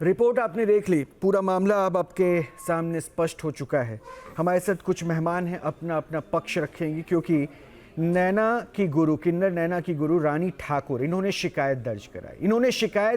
Report आपने देख ली, पूरा मामला अब आपके सामने स्पष्ट हो चुका है। हमारे साथ कुछ मेहमान हैं, अपना अपना पक्ष रखेंगे, क्योंकि किन्नर नैना की गुरु रानी ठाकुर, इन्होंने शिकायत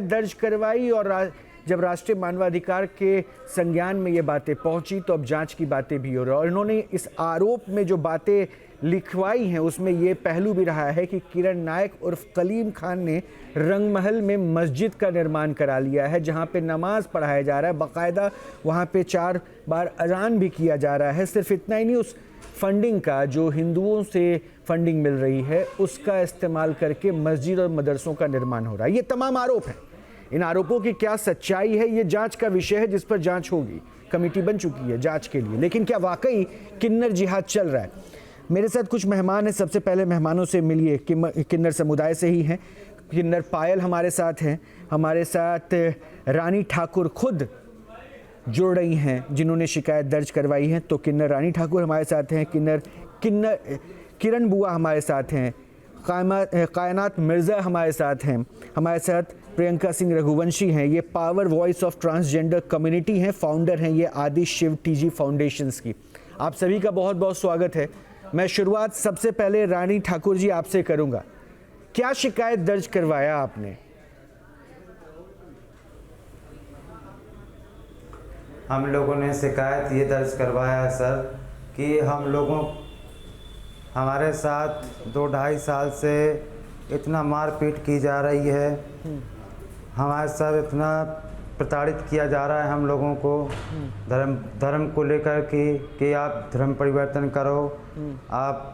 दर्ज करवाई और जब राष्ट्रीय मानवाधिकार के संज्ञान में ये बातें पहुंची तो अब जांच की बातें भी हो रही हैं। और इन्होंने इस आरोप में जो बातें लिखवाई हैं उसमें ये पहलू भी रहा है कि किरण नायक उर्फ कलीम खान ने रंगमहल में मस्जिद का निर्माण करा लिया है, जहां पे नमाज पढ़ाया जा रहा है, बाकायदा वहां पे 4 बार अजान भी किया जा रहा है। सिर्फ इतना ही नहीं, उस फंडिंग का जो हिंदुओं से फंडिंग मिल रही है उसका इस्तेमाल करके मस्जिद और मदरसों का निर्माण हो रहा है। ये तमाम आरोप हैं। इन आरोपों की क्या सच्चाई है ये जांच का विषय है, जिस पर जांच होगी। कमेटी बन चुकी है जांच के लिए, लेकिन क्या वाकई किन्नर जिहाद चल रहा है? मेरे साथ कुछ मेहमान हैं। सबसे पहले मेहमानों से मिलिए, किन्नर समुदाय से ही हैं। किन्नर पायल हमारे साथ हैं, हमारे साथ रानी ठाकुर खुद जुड़ रही हैं जिन्होंने शिकायत दर्ज करवाई है। तो किन्नर रानी ठाकुर हमारे साथ हैं, किरण बुआ हमारे साथ हैं, कायनात मिर्ज़ा हमारे साथ हैं, हमारे साथ प्रियंका सिंह रघुवंशी हैं। ये power voice of transgender community हैं, फाउंडर हैं ये आदि शिव टीजी फाउंडेशंस की। आप सभी का बहुत बहुत स्वागत है। मैं शुरुआत सबसे पहले रानी ठाकुर जी आपसे करूंगा। क्या शिकायत दर्ज करवाया आपने? हम लोगों ने शिकायत ये दर्ज करवाया सर कि हमारे साथ 2-2.5 साल से इतना मारपीट की जा रही है, हमारे साथ इतना प्रताड़ित किया जा रहा है हम लोगों को धर्म को लेकर कि आप धर्म परिवर्तन करो, आप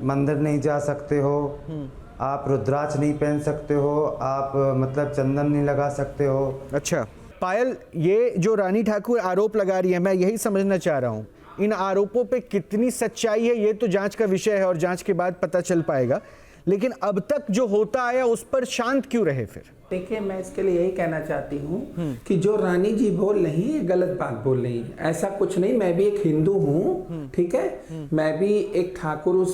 मंदिर नहीं जा सकते हो, आप रुद्राक्ष नहीं पहन सकते हो, आप मतलब चंदन नहीं लगा सकते हो। अच्छा पायल, ये जो रानी ठाकुर आरोप लगा रही है, मैं यही समझना चाह रहा हूँ, इन आरोपों पे कितनी सच्चाई है ये तो जांच का विषय है और जांच के बाद पता चल पाएगा, लेकिन अब तक जो होता आया उस पर शांत क्यों रहे फिर? देखिए, मैं इसके लिए यही कहना चाहती हूँ कि जो रानी जी बोल रही है गलत बात बोल रही है। ऐसा कुछ नहीं, मैं भी एक हिंदू हूँ, ठीक है, मैं भी एक ठाकुर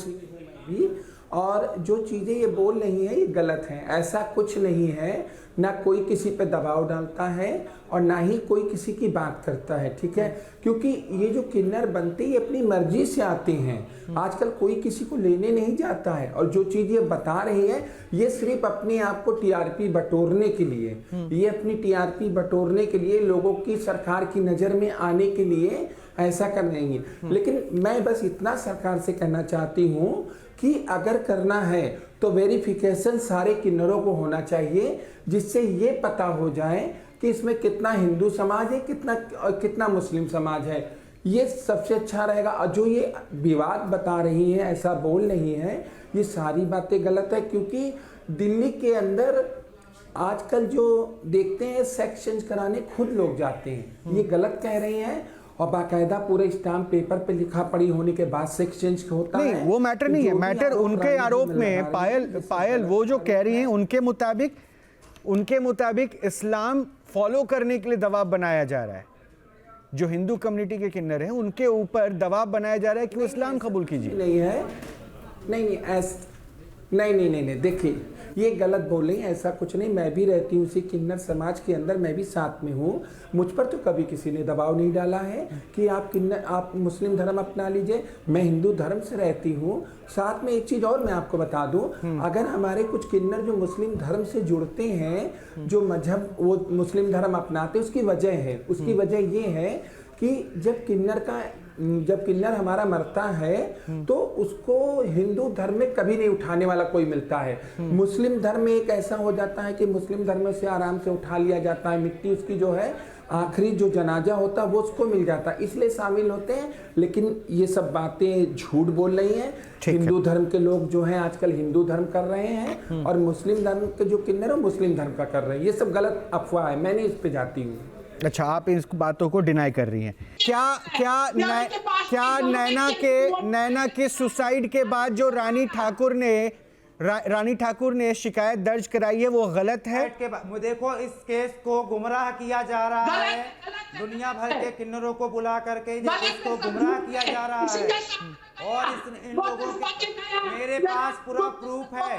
भी, और जो चीजें ये बोल रही हैं ये गलत हैं। ऐसा कुछ नहीं है, ना कोई किसी पे दबाव डालता है और ना ही कोई किसी की बात करता है, ठीक है, क्योंकि ये जो किन्नर बनते ही अपनी मर्जी से आते हैं। आजकल कोई किसी को लेने नहीं जाता है, और जो चीज ये बता रही है ये सिर्फ अपने आप को टीआरपी बटोरने के लिए, ये अपनी टीआरपी बटोरने के लिए, लोगों की सरकार की नजर में आने के लिए ऐसा कर रही है। लेकिन मैं बस इतना सरकार से कहना चाहती हूँ कि अगर करना है तो वेरिफिकेशन सारे किन्नरों को होना चाहिए, जिससे ये पता हो जाए कि इसमें कितना हिंदू समाज है, कितना मुस्लिम समाज है। ये सबसे अच्छा रहेगा। और जो ये विवाद बता रही है, ऐसा बोल रही है, ये सारी बातें गलत है। क्योंकि दिल्ली के अंदर आजकल जो देखते हैं सेक्स चेंज कराने खुद लोग जाते हैं, ये गलत कह रही हैं। और बाकायदा पूरे स्टाम्प पेपर पे लिखा पड़ी होने के बाद सेक्स चेंज होता नहीं, है। वो मैटर नहीं है। मैटर उनके आरोप में पायल वो जो कह रही हैं उनके मुताबिक इस्लाम फॉलो करने के लिए दबाव बनाया जा रहा है। जो हिंदू कम्युनिटी के किन्नर हैं उनके ऊपर दबाव बनाया जा रहा है कि वो इस्लाम कबूल कीजिए। नहीं है, नहीं, देखिए ये गलत बोल रही है, ऐसा कुछ नहीं। मैं भी रहती हूँ उसी किन्नर समाज के अंदर, मैं भी साथ में हूँ। मुझ पर तो कभी किसी ने दबाव नहीं डाला है कि आप मुस्लिम धर्म अपना लीजिए। मैं हिंदू धर्म से रहती हूँ। साथ में एक चीज और मैं आपको बता दूं, अगर हमारे कुछ किन्नर जो मुस्लिम धर्म से जुड़ते हैं, जो मजहब वो मुस्लिम धर्म अपनाते, उसकी वजह ये है कि जब किन्नर हमारा मरता है तो उसको हिंदू धर्म में कभी नहीं उठाने वाला कोई मिलता है। मुस्लिम धर्म में एक ऐसा हो जाता है कि मुस्लिम धर्म से आराम से उठा लिया जाता है, मिट्टी उसकी जो है आखिरी जो जनाजा होता है वो उसको मिल जाता है, इसलिए शामिल होते हैं। लेकिन ये सब बातें झूठ बोल रही हैं। हिंदू धर्म के लोग जो हैं आजकल हिंदू धर्म कर रहे हैं, और मुस्लिम धर्म के जो किन्नर है मुस्लिम धर्म का कर रहे हैं। ये सब गलत अफवाह है, मैं नहीं इस पे जाती हूँ। अच्छा, आप इस बातों को डिनाई कर रही हैं। क्या नैना के सुसाइड के बाद जो रानी ठाकुर ने शिकायत दर्ज कराई है वो गलत है? देखो, इस केस को गुमराह किया जा रहा है, दुनिया भर के किन्नरों को बुला करके इसको गुमराह किया जा रहा है। और इन लोगों के मेरे पास पूरा प्रूफ है,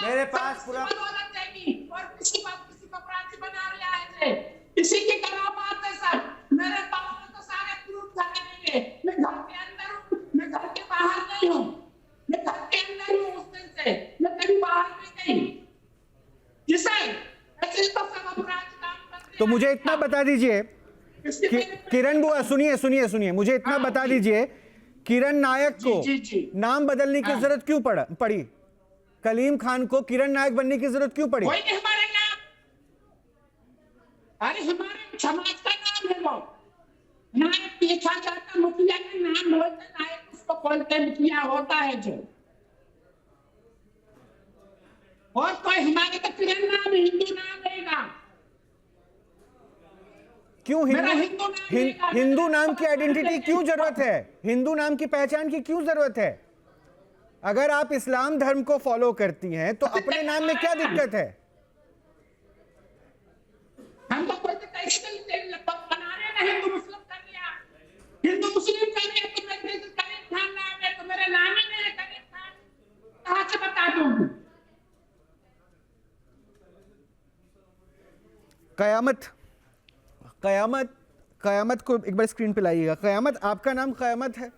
मेरे पास पूरा बदौलत देगी और किसी को अपराधी बना रहा है। इसी की करामात है सर। मेरे पास तो सारे प्रूफ धरेंगे। मैं घर के अंदर हूँ, मैं घर के बाहर नहीं हूँ। मैं घर के अंदर हूँ उस दिन से, मैं कभी बाहर नहीं गई। जिसे ऐसे तो सब अपराध काम कर रहे तो मुझे इतना बता दीजिए किरण बुआ, सुनिए, मुझे इतना बता दीजिए, किरण नायक को जी। नाम बदलने की जरूरत क्यों पड़ी? कलीम खान को किरण नायक बनने की जरूरत क्यों पड़ी? कोई नहीं हमारे नाम, अरे हमारे समाज का नाम है वो। नायक पूछा जाता, मुखिया का नाम बोलते, नायक उसको बोलते, मुखिया होता है जो। और कोई हमारे का किरण नाम हिंदू नाम लेगा। क्यों मेरा हिंदू नाम लेगा। हिंदू नाम की आइडेंटिटी क्यों जरूरत है? हिंदू नाम की पहचान की क्यों जरूरत है? अगर आप इस्लाम धर्म को फॉलो करती हैं तो अपने नाम में क्या दिक्कत है? हम तो कोई बना रहे ना, हिंदू मुस्लिम कर लिया, हिंदू मुस्लिम कर लिया। तो मैं करीम खान नाम है तो मेरा नाम ही नहीं है करीम खान, कहाँ से बता दूंगी? कयामत को एक बार स्क्रीन पे लाइएगा। कयामत, आपका नाम कयामत है?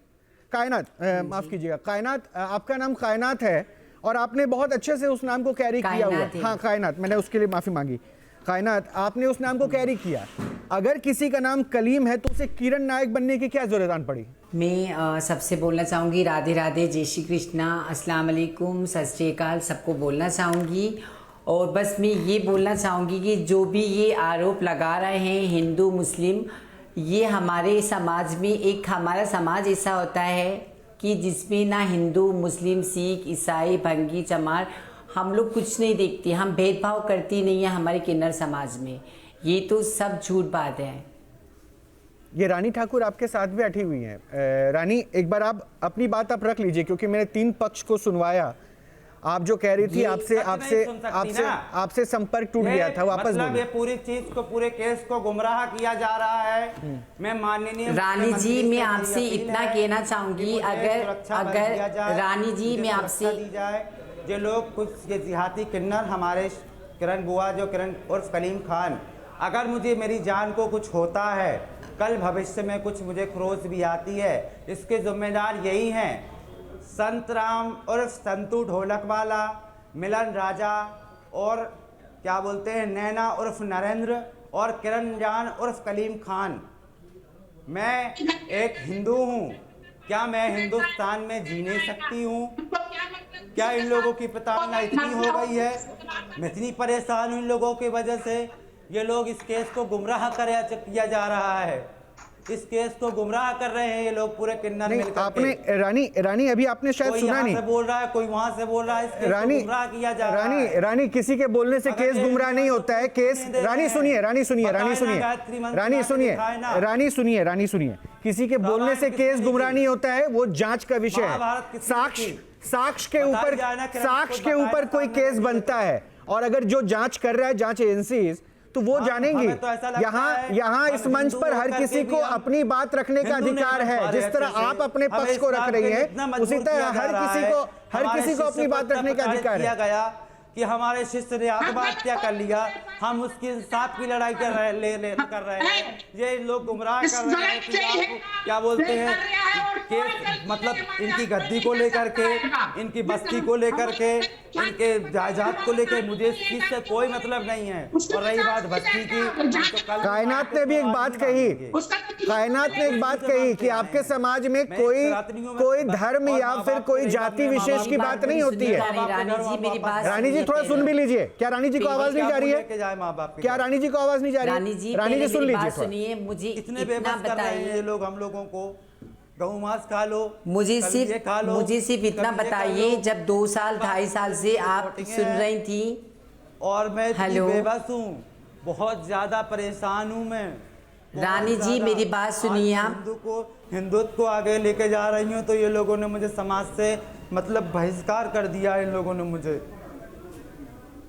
कायनात, माफ कीजिएगा, कायनात, आपका नाम कायनात है और आपने बहुत अच्छे से उस नाम को कैरी किया हुआ है। हाँ कायनात, मैंने उसके लिए माफी मांगी। कायनात, आपने उस नाम को कैरी किया। अगर किसी का नाम कलीम है तो उसे किरण नायक बनने की क्या जरूरत आन पड़ी? मैं सबसे बोलना चाहूँगी राधे राधे, जय श्री कृष्णा, अस्सलाम वालेकुम, सत श्री अकाल, सबको बोलना चाहूँगी। और बस मैं ये बोलना चाहूँगी कि जो भी ये आरोप लगा रहे हैं हिंदू मुस्लिम, ये हमारे समाज में एक, हमारा समाज ऐसा होता है कि जिसमें ना हिंदू मुस्लिम सिख ईसाई भंगी चमार हम लोग कुछ नहीं देखते, हम भेदभाव करती नहीं है हमारे किन्नर समाज में। ये तो सब झूठ बात है। ये रानी ठाकुर आपके साथ भी बैठी हुई हैं। रानी, एक बार आप अपनी बात आप रख लीजिए क्योंकि मैंने 3 पक्ष को सुनवाया। आप जो कह रही थी आपसे संपर्क टूट गया था, वापस मतलब ये पूरी चीज को, पूरे केस को गुमराह किया जा रहा है। मैं माननीय रानी जी, मैं आपसे इतना कहना चाहूंगी, अगर रानी जी मैं आपसे दी जाए, जो लोग कुछ ये देहाती किन्नर हमारे किरण बुआ, जो किरण उर्फ कलीम खान, अगर मुझे मेरी जान को कुछ होता है, कल भविष्य में कुछ मुझे खरोच भी आती है, इसके जिम्मेदार यही हैं संत राम उर्फ संतू ढोलक वाला, मिलन राजा और क्या बोलते हैं नैना उर्फ नरेंद्र और किरण जान उर्फ कलीम खान। मैं एक हिंदू हूँ, क्या मैं हिंदुस्तान में जी नहीं सकती हूँ? क्या इन लोगों की प्रताड़ना इतनी हो गई है? मैं इतनी परेशान हूँ इन लोगों की वजह से। ये लोग इस केस को गुमराह किया जा रहा है, इस केस को गुमराह कर रहे हैं ये लोग पूरे किन्नर मिलकर। आपने रानी अभी आपने शायद सुना नहीं, कोई बोल रहा है, कोई वहां से बोल रहा है, इस केस को गुमराह किया जा रहा है। रानी किसी के बोलने से केस गुमराह नहीं होता है। केस, रानी सुनिए, किसी के बोलने से केस गुमराह नहीं होता है, वो जांच का विषय है। साक्ष्य के ऊपर कोई केस बनता है और अगर जो जांच कर रहा है जांच एजेंसी, तो वो जानेंगी। यहाँ इस मंच पर हर किसी को अपनी बात रखने का अधिकार है। जिस तरह आप अपने पक्ष को रख रही हैं, उसी तरह हर किसी को अपनी बात रखने का अधिकार है। कि हमारे शिष्य ने आत्महत्या कर लिया, हम उसकी इंसाफ की लड़ाई कर रहे हैं। ये लोग गुमराह कर रहे हैं कि आपको क्या बोलते हैं कि मतलब इनकी गद्दी को लेकर के, इनकी बस्ती को लेकर के, इनके जायदाद को लेकर मुझे इस चीज से कोई मतलब नहीं है। और रही बात बस्ती की, तो कायनात ने भी एक बात कही कि आपके समाज में कोई धर्म या फिर कोई जाति विशेष की बात नहीं होती है। रानी जी थोड़ा सुन भी लीजिए। क्या रानी जी को आवाज नहीं जा रही है? क्या रानी जी को आवाज नहीं जा रही है? रानी जी सुन लीजिए, सुनिए, मुझे इतने इतना बेबस कर रहे हैं ये बताइए, लोग हम लोगों को। गऊ मांस खा लो, मुझे कभी ये खा लो, सिर्फ इतना कभी ये खा बताइए, लो। जब 2 साल 2.5 साल से आप सुन रही थी और मैं इतनी हेलो। बेबस हूँ, बहुत ज्यादा परेशान हूँ मैं। रानी जी मेरी बात सुनिए आप। हिंदुत्व को आगे लेके जा रही हूँ तो ये लोगों ने मुझे समाज से मतलब बहिष्कार कर दिया। इन लोगों ने मुझे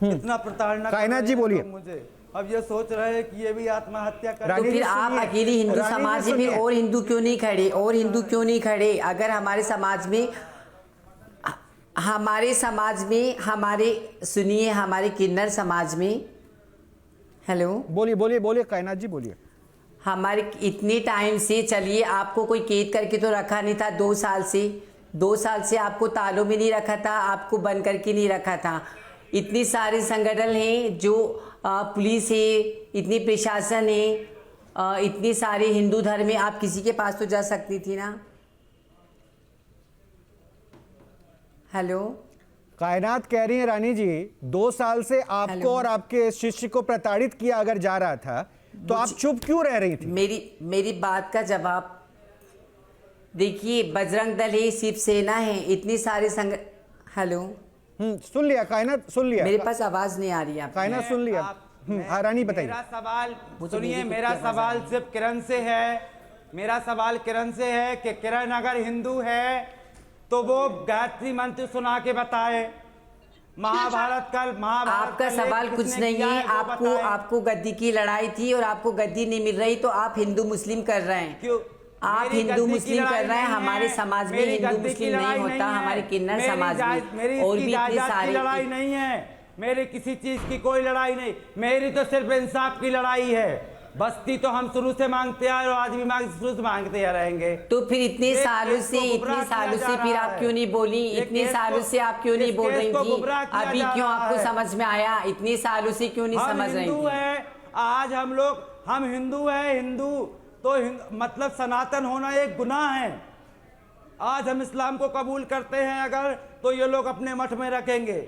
इतना प्रताड़ना। कायनात जी बोलिए। मुझे अब ये सोच रहे हैं कि ये भी आत्महत्या कर। तो फिर आप अकेली हिंदू समाज में फिर और हिंदू क्यों नहीं खड़े? अगर हमारे समाज में हमारे समाज में, सुनिए, हमारे किन्नर समाज में, हेलो, बोलिए बोलिए बोलिए कायनात जी बोलिए। हमारे इतने टाइम से, चलिए आपको कोई कैद करके तो रखा नहीं था, 2 साल से आपको तालों में नहीं रखा था, आपको बंद करके नहीं रखा था। इतने सारे संगठन हैं, जो पुलिस है, इतनी प्रशासन है, इतने सारे हिंदू धर्म में, आप किसी के पास तो जा सकती थी ना। हेलो, कायनात कह रही है रानी जी 2 साल से आपको और आपके शिष्य को प्रताड़ित किया अगर जा रहा था तो आप चुप क्यों रह रही थी? मेरी बात का जवाब देखिए, बजरंग दल है, शिवसेना है, इतनी सारे हेलो, सुन लिया कायनात, सुन लिया। मेरे पास आवाज नहीं आ रही है। कायनात सुन लिया। हाँ रानी बताइए। मेरा सवाल सुनिए, मेरा सवाल सिर्फ किरण से है। मेरा सवाल किरण से है कि किरण अगर हिंदू है तो वो गायत्री मंत्र सुना के बताए। महाभारत आपका सवाल कुछ नहीं है, आपको गद्दी की लड़ाई थी और आपको गद्दी नहीं मिल रही, तो आप हिंदू मुस्लिम कर रहे हैं। क्यों? आप हिंदू मुस्लिम कर रहे हैं। हमारे समाज में हिंदू मुस्लिम नहीं होता, हमारे किन्नर समाज में और भी इतने सारे। लड़ाई नहीं है मेरी, किसी चीज की कोई लड़ाई नहीं, मेरी तो सिर्फ इंसाफ की लड़ाई है। बस्ती तो हम शुरू से मांगते आए और आज भी शुरू से मांगते रहेंगे। तो फिर इतने सालों से फिर आप क्यों नहीं बोली? इतने सालों से आप क्यों नहीं बोल रही थी? अभी क्यों आपको समझ में आया? इतने सालों से क्यों नहीं समझ रही थी? आज हम हिंदू है, हिंदू तो मतलब सनातन होना एक गुनाह है। आज हम इस्लाम को कबूल करते हैं अगर, तो ये लोग अपने मठ में रखेंगे,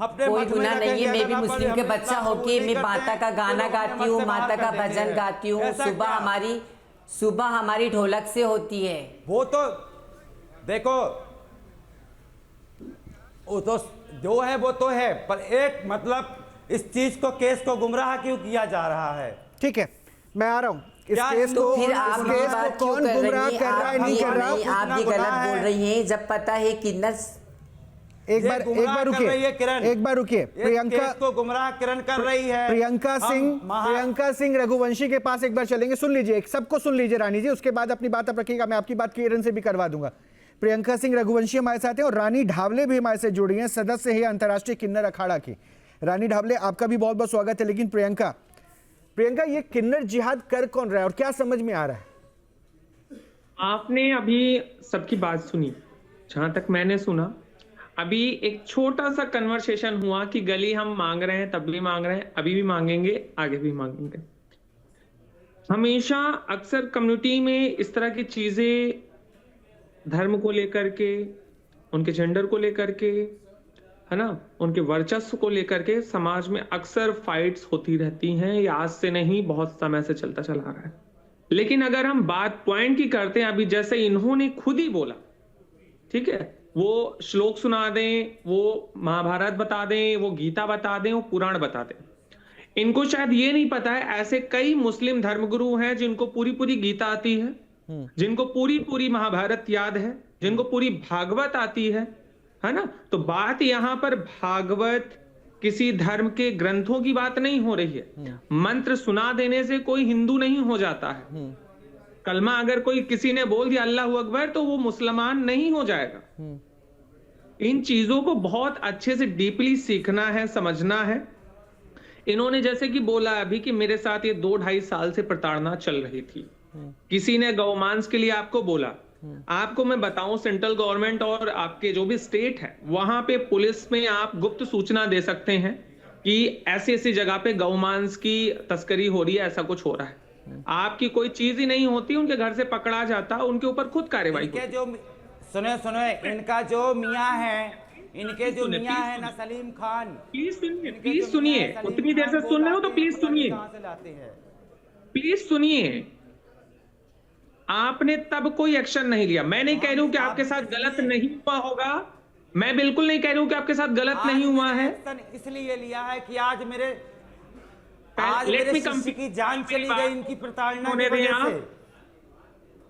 कोई गुनाह नहीं है। मैं भी मुस्लिम के बच्चा होके मैं माता का गाना गाती हूँ, माता का भजन गाती हूँ। सुबह हमारी ढोलक से होती है। वो तो देखो, वो तो जो है वो तो है, पर एक मतलब इस चीज को, केस को गुमराह क्यों किया जा रहा है? ठीक है, मैं आ रहा हूँ। इस केस तो को, फिर आप ये बात क्यों कर रही हैं? आप भी गलत बोल रही हैं, जब पता है किन्नर। एक बार रुकिए। प्रियंका को गुमराह किरण कर रही है। प्रियंका सिंह रघुवंशी के पास एक बार चलेंगे। सुन लीजिए, सबको सुन लीजिए रानी जी, उसके बाद अपनी बात आप रखिएगा। मैं आपकी बात किरण से भी करवा दूंगा। प्रियंका सिंह रघुवंशी हमारे साथ हैं और रानी ढावले भी हमारे से जुड़ी हैं, सदस्य है अंतर्राष्ट्रीय किन्नर अखाड़ा की। रानी ढावले, आपका भी बहुत बहुत स्वागत है। लेकिन प्रियंका, ये किन्नर जिहाद कर कौन रहा है और क्या समझ में आ रहा है? आपने अभी सबकी बात सुनी, जहां तक मैंने सुना, अभी एक छोटा सा कन्वर्सेशन हुआ कि गली हम मांग रहे हैं, तब भी मांग रहे हैं, अभी भी मांगेंगे, आगे भी मांगेंगे। हमेशा अक्सर कम्युनिटी में इस तरह की चीजें, धर्म को लेकर के, उनके जेंडर को लेकर के, है ना, उनके वर्चस्व को लेकर के समाज में अक्सर फाइट्स होती रहती हैं। ये आज से नहीं, बहुत समय से चलता चला आ रहा है। लेकिन अगर हम बात पॉइंट की करते हैं, अभी जैसे इन्होंने खुद ही बोला, ठीक है, वो श्लोक सुना दें, वो महाभारत बता दें, वो गीता बता दें, वो पुराण बता दें, इनको शायद ये नहीं पता है ऐसे कई मुस्लिम धर्मगुरु हैं जिनको पूरी पूरी गीता आती है, जिनको पूरी पूरी महाभारत याद है, जिनको पूरी भागवत आती है ना। तो बात यहाँ पर भागवत किसी धर्म के ग्रंथों की बात नहीं हो रही है। मंत्र सुना देने से कोई हिंदू नहीं हो जाता है। कलमा अगर कोई किसी ने बोल दिया अल्लाह अकबर, तो वो मुसलमान नहीं हो जाएगा। इन चीजों को बहुत अच्छे से डीपली सीखना है, समझना है। इन्होंने जैसे कि बोला अभी कि मेरे साथ ये 2-2.5 साल से प्रताड़ना चल रही थी। किसी ने गौमांस के लिए आपको बोला। आपको मैं बताऊं, सेंट्रल गवर्नमेंट और आपके जो भी स्टेट है, वहां पे पुलिस में आप गुप्त सूचना दे सकते हैं कि ऐसी ऐसी जगह पे गौमांस की तस्करी हो रही है, ऐसा कुछ हो रहा है। आपकी कोई चीज ही नहीं होती, उनके घर से पकड़ा जाता, उनके ऊपर खुद कार्रवाई। सुने इनका जो मियाँ है, इनके जो मियाँ है ना सलीम खान, प्लीज सुनिए, उतनी देर से सुन रहे हो तो प्लीज सुनिए, प्लीज सुनिए। आपने तब कोई एक्शन नहीं लिया। मैं नहीं कह रही हूं कि आपके साथ गलत नहीं हुआ होगा, मैं बिल्कुल नहीं कह रही हूं कि आपके साथ गलत नहीं हुआ है। इसलिए लिया है कि आज मेरे शिष्य की जान चली गई इनकी प्रताड़ना की वजह से।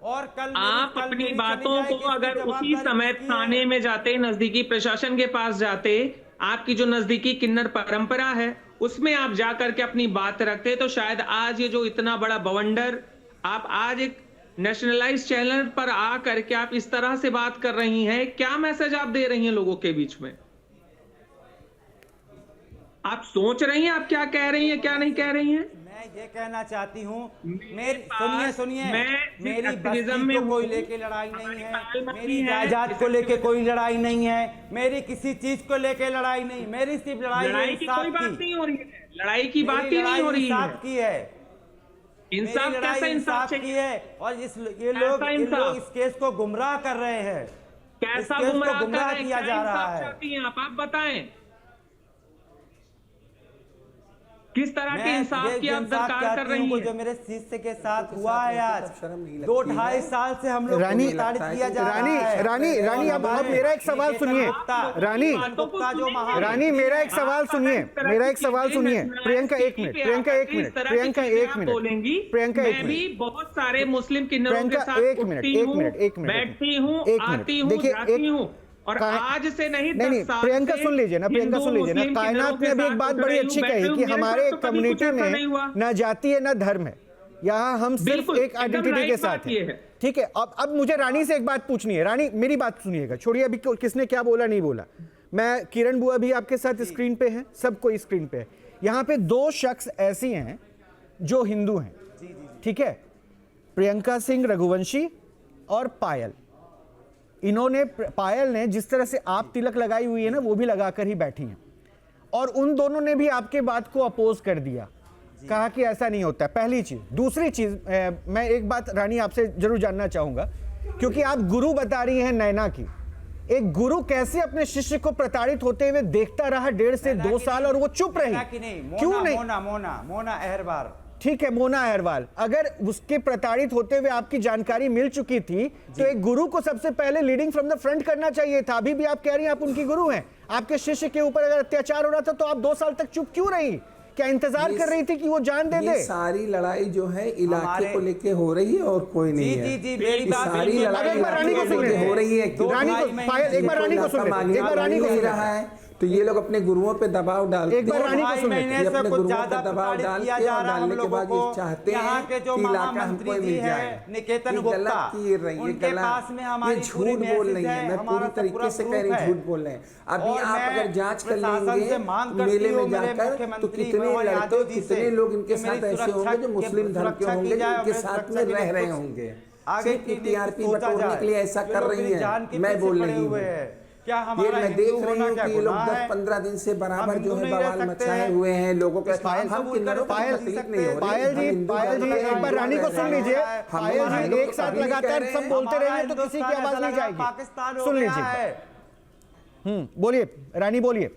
और कल आप अपनी बातों को अगर उसी समय थाने में जाते, नजदीकी प्रशासन के पास जाते, आपकी जो नजदीकी किन्नर परंपरा है उसमें आप जाकर के अपनी बात रखते, तो शायद आज ये जो इतना बड़ा बवंडर आप आज एक नेशनलाइज चैनल पर आ करके आप इस तरह से बात कर रही हैं, क्या मैसेज आप दे रही हैं लोगों के बीच में? आप सोच रही हैं आप क्या कह रही हैं, क्या नहीं कह रही हैं? मैं ये कहना चाहती हूँ, मेरे सुनिए पास- सुनिए, मैं मेरी एक्टिविज्म में बस्ती को कोई हूँ, लेके लड़ाई नहीं हमारी है, पार्लियामेंट मेरी है, जायदाद को लेके कोई लड़ाई नहीं है, मेरी किसी चीज को लेके लड़ाई नहीं, मेरी सिर्फ लड़ाई है लड़ाई की कोई इंसाफ बात की। नहीं हो रही है, लड़ाई की बात मेरी ही नहीं लड़ाई हो रही इंसाफ है। की है, इंसाफ मेरी कैसा लड़ाई इंसाफ की चाहिए? है। और ये कैसा लोग इंसाफ? इस केस को गुमराह कर रहे हैं, कैसा इस केस को गुमराह कर गुमराह रहे हैं? किया क्या जा रहा इंसाफ है। चाहती हैं आप बताएं, किस तरह के मैं इंसाफ ये की आप इंसाफ दरकार कर चाहती रही हूँ हैं? जो मेरे शिष्य के साथ हुआ है आज, शर्म नहीं लगती 2-2.5 है। साल से हम लोग को रानी- प्रताड़ित किया जा रहा है। रानी अब मेरा एक सवाल सुनिए। रानी रानी मेरा एक सवाल सुनिए, मेरा एक सवाल सुनिए। प्रियंका एक मिनट, प्रियंका एक मिनट, प्रियंका एक मिनट, बोलेंगी। प्रियंका एक मैं भी मिनट, बहुत सारे मुस्लिम किन्नरों के प्रियंका साथ एक मिनट, उठती एक हूँ, मिनट, एक मिनट, बैठती हूँ, एक मिनट। आती हूँ, देखिए, जाती एक- हूँ, और आज से नहीं 10 नहीं साल प्रियंका से सुन लीजिए ना, प्रियंका हिंदू सुन लीजिए ना। मुस्लिम कायनात किन्नरों ने के अभी एक साथ बात उठ बड़ी रही हूँ, अच्छी बैठी कही हूँ, कि मेरे हमारे साथ तो कभी कुछ कम्युनिटी ऐसा नहीं हुआ। में ना जाति है ना धर्म है, यहाँ हम सिर्फ बिल्कुल, एक एकदम आइडेंटिटी राइट के साथ बात ये हैं। है। ठीक है, अब मुझे रानी से एक बात पूछनी है। रानी मेरी बात सुनिएगा, छोड़िए अभी किसने क्या बोला नहीं बोला। मैं, किरण बुआ भी आपके साथ स्क्रीन पे हैं, सब कोई स्क्रीन पे है। यहाँ पे 2 शख्स ऐसी हैं जो हिंदू हैं, ठीक है, प्रियंका सिंह रघुवंशी और पायल। इन्होंने, पायल ने जिस तरह से आप तिलक लगाई हुई है ना, वो भी लगाकर ही बैठी हैं, और उन दोनों ने भी आपके बात को अपोज कर दिया, कहा कि ऐसा नहीं होता। पहली चीज। दूसरी चीज, मैं एक बात रानी आपसे जरूर जानना चाहूंगा, क्योंकि आप गुरु बता रही हैं नैना की। एक गुरु कैसे अपने शिष्य को प्रताड़ित होते हुए देखता रहा 1.5 से 2 साल और वो चुप रही? क्यों नहीं? मोना अहरवाल। ठीक है, मोना अहरवाल, अगर उसके प्रताड़ित होते हुए आपकी जानकारी मिल चुकी थी तो एक गुरु को सबसे पहले लीडिंग फ्रॉम द फ्रंट करना चाहिए था। अभी भी आप कह रही हैं आप उनकी गुरु हैं, आपके शिष्य के ऊपर अगर अत्याचार हो रहा था तो आप 2 साल तक चुप क्यों रही? क्या इंतजार कर रही थी कि वो जान दे ये दे? सारी लड़ाई जो है इलाके को लेके हो रही है और कोई नहीं है। जी, मेरी ये बात सारी बिल्कुल- लड़ाई अब एक बार रानी को इलाके सुन लेके लेते हो रही है। हैं। रानी को, पायल, एक बार रानी को सुन लेते हैं, एक बार रानी को नहीं सुन रहा लेते हैं। है तो ये लोग अपने गुरुओं पे दबाव डालते एक बार रानी को सुन लेते हैं। ये से अपने कुछ गुरुओं ज्यादा पे दबाव प्रताड़ित डालते किया हैं जा और रहा है हम डालने के लोगों बाद को। ये चाहते यहाँ हैं के जो कि इलाका महामंत्री हमको जी मिल है, जाए। निकेतन ये गुप्ता, गलत की रही है, उनके गलत। पास में हमारी ये पूरी झूठ बोल मैसेज रही है, मैं हमारा पूरी तो तरीके पूरा से कह proof रही है। झूठ बोल रहे हैं। अभी और आप मैं अगर जांच कर प्रशासन लेंगे से मांग करती मेले में हूँ मेरे जाकर तो मुख्यमंत्री कितने मनोहर लड़के, यादव जी से कितने लोग इनके कि साथ मेरी ऐसे होंगे जो मुस्लिम धर्म के सुरक्षा की होंगे, जाए और इनके मेरी साथ सुरक्षा में के रह लिए रहे कुछ होंगे। आगे सिर्फ की टीआरपी सोचा बटोरने जाए। के लिए ऐसा ये कर लोग रही मेरी जान हैं। के मैं पीछे बोल पड़े रही हुए हूँ। हैं। क्या ये हमारा मैं हिंदू देख रही होना हूँ क्या कि ये लोग गुनाह है? 10-15 दिन से बराबर हम जो हिंदू है नहीं रह बवाल सकते मचाए हैं। हुए हैं लोगों के। पायल- हम किन्नरों को पायल- तकलीफ नहीं हो रही। पायल हम जी, हिंदू पायल जी, धर्म के एक बार रानी को सुन लीजिए। हम पायल हमारे जी, लोग एक साथ अभी भी कह लगातार रहे सब हैं, बोलते हमारा रहेंगे तो किसी की हिंदुस्तान आवाज ऐसा नहीं लग रहा है जाएगी। पाकिस्तान हो सुन गया लीजिए, है। बोलिए रानी, बोलिए,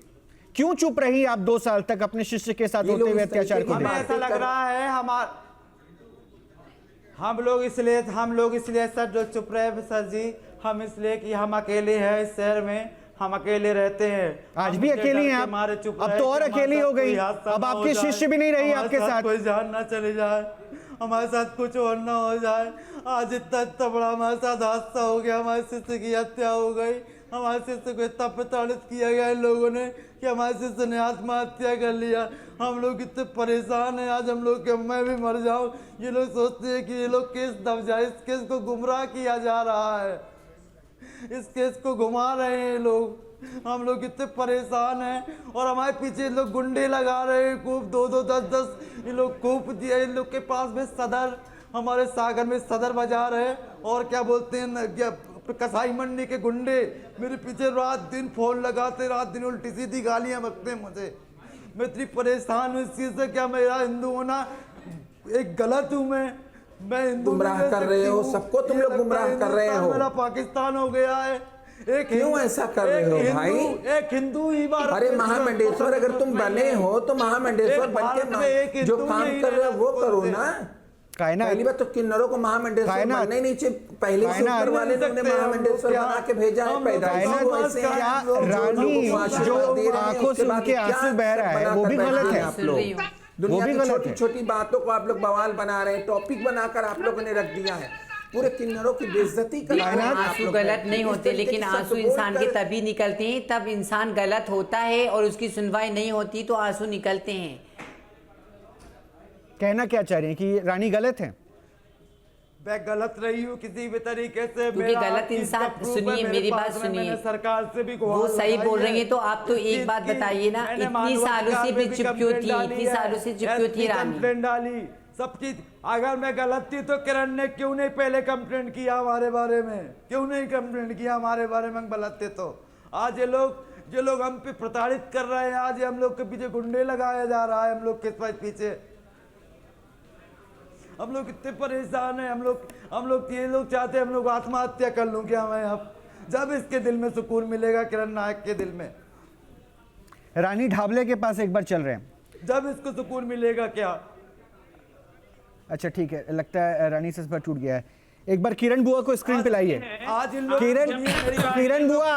क्यों चुप रही आप 2 साल तक अपने शिष्य के साथ ये होते लोग हुए इस तरीके अत्याचार को की हमें देख? ऐसा लग रहा है हम लोग इसलिए सर जो चुप रहे सर जी, हम इसलिए कि हम अकेले हैं इस शहर में, हम अकेले रहते हैं। आज हम भी इसलिए अकेली डर हैं के आप? मारे चुप अब रहे तो कि और हमारे अकेली साथ हो गई। कोई हादसा अब ना हो आपकी जाए, शिष्य भी नहीं रही हमारे आपके साथ। कोई जान ना चले जाए, हमारे साथ कुछ और ना हो जाए। आज इतना बड़ा हमारे साथ हादसा हो गया, हमारे शिष्य की हत्या हो गई, हमारे शिष्य को इतना प्रताड़ित किया गया इन लोगों ने कि हमारे शिष्य ने आत्महत्या कर लिया। हम लोग इतने परेशान हैं आज, हम लोग के मैं भी मर जाऊं। ये लोग सोचते हैं कि ये लोग केस दब जाए, इस केस को गुमराह किया जा रहा है, इस केस को घुमा रहे हैं लोग। हम लोग इतने परेशान हैं और हमारे पीछे लोग गुंडे लगा रहे हैं, खूब 2-2, 10-10 ये लोग खूब दिए। इन लोग के पास में सदर, हमारे सागर में सदर बाजार है और क्या बोलते हैं क्या कसाई मंडी के गुंडे मेरे पीछे रात दिन फोन लगाते, रात दिन उल्टी सीधी गालियां बकते हैं मुझे। मैं इतनी परेशान हूँ इस चीज़ से। क्या मेरा हिंदू होना एक गलत हूँ? मैं हिंदू गुमराह नहीं रह कर रहे सकती हो, हूँ। सबको तुम ये लोग लगता गुमराह है कर रहे हिंदुस्तान हो। मेरा पाकिस्तान हो गया है। क्यों ऐसा कर रहे हो भाई? एक हिंदू ही भारत अरे में महामंडेश्वर अगर तुम बने हो तो महामंडेश्वर एक भारत में एक बन के जो हिंदू काम नहीं कर रहे हो वो रहना करो बोलते। ना। कायनात, पहली बात तो किन्नरों को महामंडेश्वर कायनात, बनने नहीं चाहिए। पहले से कायनात, ऊपर वाले ने उन्हें सकते हैं हम लोग, महामंडेश्वर क्या- बना के भेजा है। हम लोग पैदाइश कायनात, वो ऐसे हैं। क्या जो लोगों रानी को आशीर्वाद जो दे रहे हैं, आंखों उसके से बाद उनके क्या आंसू बह रहा है, सब वो भी बनाकर गलत बैठे है। हैं आप सुन लोग। रही हूँ। दुनिया वो भी की गलत छोटी है। छोटी बातों को आप लोग बवाल बना रहे हैं, टॉपिक बनाकर आप लोगों ने रख दिया है। पूरे किन्नरों की बेइज्जती कर रहे हैं आप आंसू लोग। गलत नहीं इस होते, तरीके लेकिन की आंसू शब्द इंसान के बोलकर- तभी निकलते हैं तब इंसान गलत होता है और उसकी सुनवाई नहीं होती तो आंसू निकलते हैं। कहना क्या चाह रही हैं कि रानी गलत है? मैं गलत रही हूँ किसी भी तरीके से। क्योंकि मेरा गलत हर चीज़ इंसान, का proof है सुनिए मेरे मेरी पास बात में। सुनिए, मैंने सरकार से भी वो गुहार सही लगाई बोल है। रही है, तो आप तो इस एक चीज़ बात की बताइए ना, मैंने इतनी मानवाधिकार सालों से पे भी भी चुप क्यों कंप्लेंट थी, डाली इतनी है, सालों से चुप क्यों थी SP रानी? कंप्लेंट डाली सब चीज। अगर मैं गलत थी तो किरण ने क्यों नहीं पहले कंप्लेंट किया हमारे बारे में? क्यों नहीं कंप्लेंट किया हमारे बारे में? हम गलत थे तो आज ये लोग हम पे प्रताड़ित कर रहे हैं। आज हम लोग के पीछे गुंडे लगाया जा रहा है। हम लोग के पीछे हम लोग कितने परेशान हैं। हम लोग ये लोग चाहते हैं हम लोग आत्महत्या कर लूं क्या मैं अब? जब इसके दिल में सुकून मिलेगा, किरण नायक के दिल में, रानी ढाबले के पास एक बार चल रहे हैं। जब इसको सुकून मिलेगा क्या? अच्छा ठीक है, लगता है रानी से इस बार टूट गया है। एक बार किरण बुआ को स्क्रीन पे लाइए। आज इन लोग किरण बुआ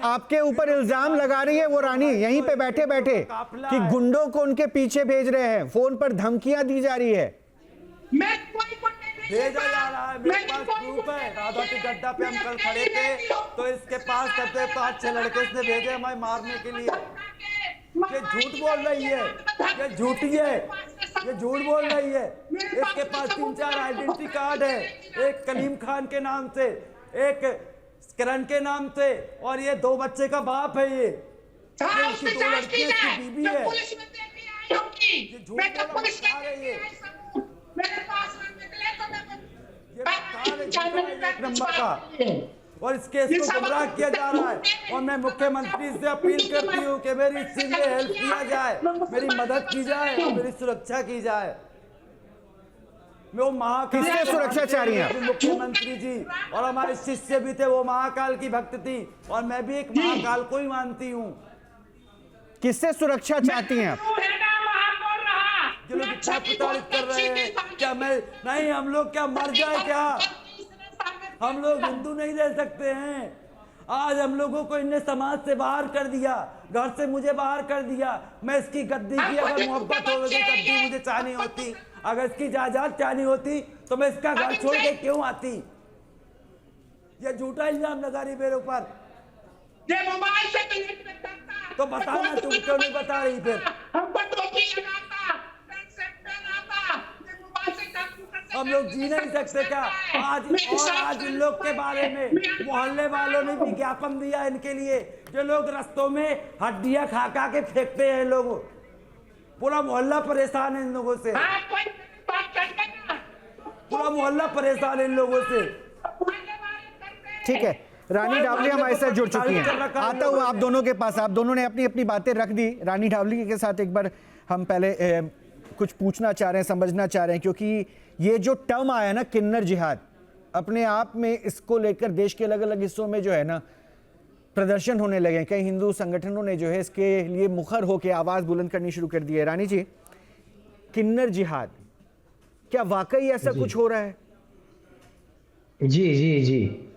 आपके ऊपर इल्जाम लगा रही है वो रानी, यहीं पे बैठे बैठे, कि गुंडों को उनके पीछे भेज रहे हैं, फोन पर धमकियां दी जा रही है। मैं कोई गुंडे नहीं भेजा जा रहा है। मेरे पास कोई प्रूफ है। गुंडे राधा की गड्ढा पे हम कल खड़े थे तो इसके पास सबसे 5-6 लड़के इसने भेजे हमें मारने के लिए। ये झूठ बोल रही है, ये झूठी है, ये झूठ बोल रही है। इसके पास 3-4 आइडेंटिटी कार्ड है, एक कलीम खान के नाम से, एक किरण के नाम से, और ये 2 बच्चे का बाप है। ये उसकी 2 लड़कियां, इसकी बीबी है। ये झूठ बोल रही है। मेरे पास निकले तो एक नंबर का, और इस केस को गुमराह किया जा रहा है। और मैं मुख्यमंत्री से अपील करती हूँ कि मेरी इससे हेल्प किया जाए, मेरी मदद की जाए और मेरी सुरक्षा की जाए। मैं वो महाकाल किससे सुरक्षा चाह रही हैं? मुख्यमंत्री जी, और हमारे शिष्य भी थे, वो महाकाल की भक्त थी, और मैं भी एक महाकाल को ही मानती हूँ। किससे सुरक्षा चाहती हैं आप? जो लोग इतना प्रताड़ित कर रहे हैं, क्या मैं नहीं, हम लोग क्या मर जाए क्या? हम लोग हिंदू नहीं रह सकते हैं? आज हम लोगों को इनने समाज से बाहर कर दिया, घर से मुझे बाहर कर दिया। मैं इसकी गद्दी की अगर मोहब्बत हो गई, गद्दी मुझे चाहनी होती, अगर इसकी जायदाद चाहनी होती तो मैं इसका घर छोड़ के क्यों आती? ये झूठा इल्जाम लगा रही मेरे ऊपर। मोबाइल से कनेक्ट करता तो बताना, तुम क्यों नहीं बता रही फिर? हमको टोपी लगाता, पेन से पहनाता, ये मोबाइल से कंप्यूटर से हम लोग जी नहीं सकते क्या? आज इन लोग के बारे में मोहल्ले वालों ने विज्ञापन दिया इनके लिए। जो लोग रस्तों में हड्डियां खा खा के फेंकते हैं लोग, पूरा मोहल्ला परेशान है इन लोगों से। हाँ, कोई बात करते ना। पूरा मोहल्ला परेशान है इन लोगों से। ठीक है, रानी ढाबली हमारे साथ जुड़ चुकी हैं। आता हूँ आप दोनों के पास। आप दोनों ने अपनी अपनी बातें रख दी। रानी ढाबली के साथ एक बार हम पहले कुछ पूछना चाह रहे हैं, समझना चाह रहे हैं, क्योंकि ये जो टर्म आया ना किन्नर जिहाद, अपने आप में इसको लेकर देश के अलग अलग हिस्सों में जो है ना प्रदर्शन होने लगे हैं। कई हिंदू संगठनों ने जो है इसके लिए मुखर होकर आवाज़ बुलंद करनी शुरू कर दी है। रानी जी, किन्नर जिहाद, क्या वाकई ऐसा कुछ हो रहा है? जी जी जी,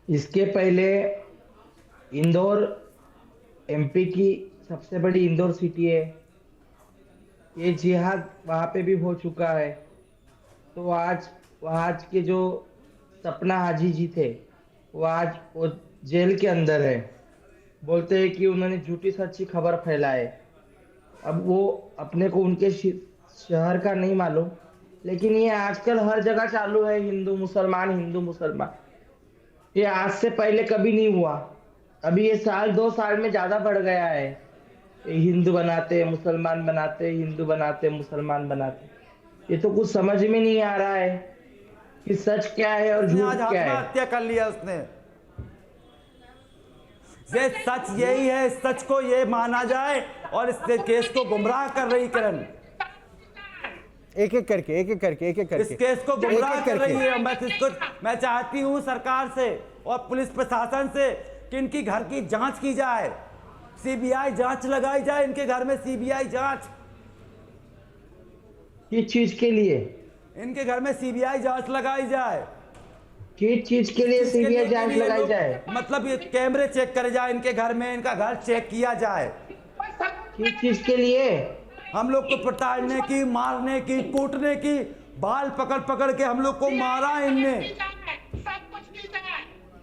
इसके पहले इंदौर, MP की सबसे बड़ी इंदौर सिटी है, ये जिहाद वहाँ पे भी हो चुका है। तो आज के जो सपना हाजी जी थे, वो जेल के अंदर है। बोलते हैं कि उन्होंने झूठी सच्ची खबर फैलाए। अब वो अपने को उनके शहर का नहीं मालूम, लेकिन ये आजकल हर जगह चालू है, हिंदू मुसलमान। ये आज से पहले कभी नहीं हुआ। अभी ये 2 साल में ज्यादा बढ़ गया है। हिंदू बनाते मुसलमान बनाते, हिंदू बनाते मुसलमान बनाते। ये तो कुछ समझ में नहीं आ रहा है कि सच क्या है और झूठ क्या है। आत्महत्या कर लिया उसने। ये सच यही है, इस सच को ये माना जाए और इस केस को गुमराह कर रही किरण। एक एक करके इस केस को गुमराह कर रही है। मैं चाहती हूँ सरकार से और पुलिस प्रशासन से कि इनकी घर की जांच की जाए, CBI जांच लगाई जाए, इनके घर में CBI जांच। किस चीज के लिए? इनके घर में CBI जांच लगाई जाए। किस चीज के लिए CBI जांच लगाई जाए? मतलब ये कैमरे चेक करे जाए इनके घर में, इनका घर चेक किया जाए। किस चीज के लिए? हम लोग को प्रताड़ने की, मारने की, कूटने की, बाल पकड़ पकड़ के हम लोग को मारा इनने।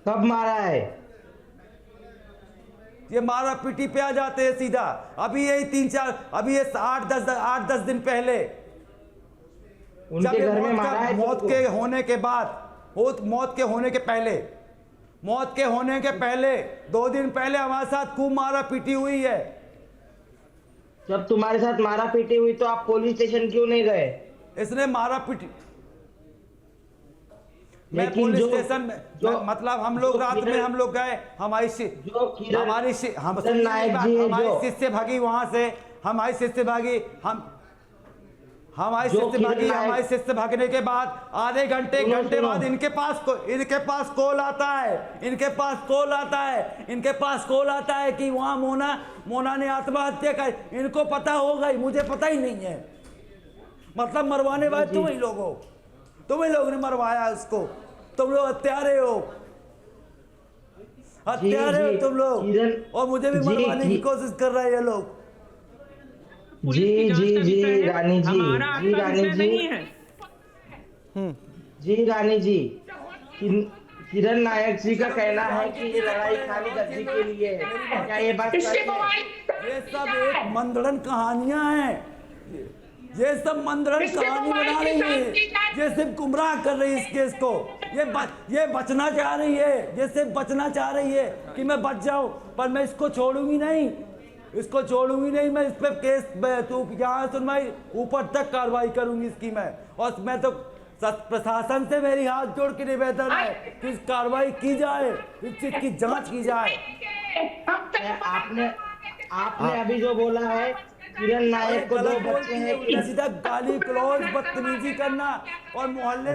कब मारा है? ये मारा पीटी पे आ जाते हैं सीधा। अभी यही 3-4, अभी ये 8-10 दिन पहले उनके ये घर में मारा है मौत तुमको? के होने के बाद, मौत के होने के पहले 2 दिन पहले हमारे साथ खूब मारा पीटी हुई है। जब तुम्हारे साथ मारा पीटी हुई तो आप पुलिस स्टेशन क्यों नहीं गए? इसने मारा पीटी, मैं लेकिन पुलिस जो- स्टेशन में जो- मतलब हम लोग जो रात में किरण- हम लोग गए, हमारी किरण नायक जी है, हमारी जो- शिष्य भागी वहां से, हमारी शिष्य भागी, हमारी जो शिष्य किरण भागी, नायक- हमारे शिष्य भागने के बाद आधे घंटे सुनो। बाद इनके पास कॉल आता है कि वहां मोना ने आत्महत्या कर, इनको पता होगा, मुझे पता ही नहीं है। मतलब मरवाने वाले तुम ही लोग ने मरवाया उसको, तुम लोग हत्यारे हो जी, तुम लोग, किरण- और मुझे भी जी, मरवाने की कोशिश कर रहे हैं ये लोग। पुलिस की जांच का विषय है, रानी जी, हमारा जी, आपका रानी विषय जी। नहीं है। जी रानी जी, किरण नायक जी का कहना है कि ये लड़ाई खाली गद्दी के लिए है, क्या ये बात इसके सच है? मोबाइल ये सब एक मंदड़न कहानियां हैं, ये सब मंदड़न इसके कहानी मोबाइल बना की रही जांच है, की जाए। ये सिर्फ गुमराह कर रही है इस केस को। ये बचना चाह रही है, ये सिर्फ बचना चाह रही है कि मैं बच जाऊं, पर मैं इसको छोड़ूंगी नहीं, मैं इस पे केस तो यहाँ सुनवाई ऊपर तक कार्रवाई करूंगी इसकी मैं। और मैं तो प्रशासन से मेरी हाथ जोड़ के निवेदन है कि इस कार्रवाई की जाए, इस चीज की जांच की जाए। आपने अभी जो बोला है, किरण नायक को 2 बच्चे हैं, उल्टा सीधा गाली गलौज बदतमीजी करना और मोहल्ले में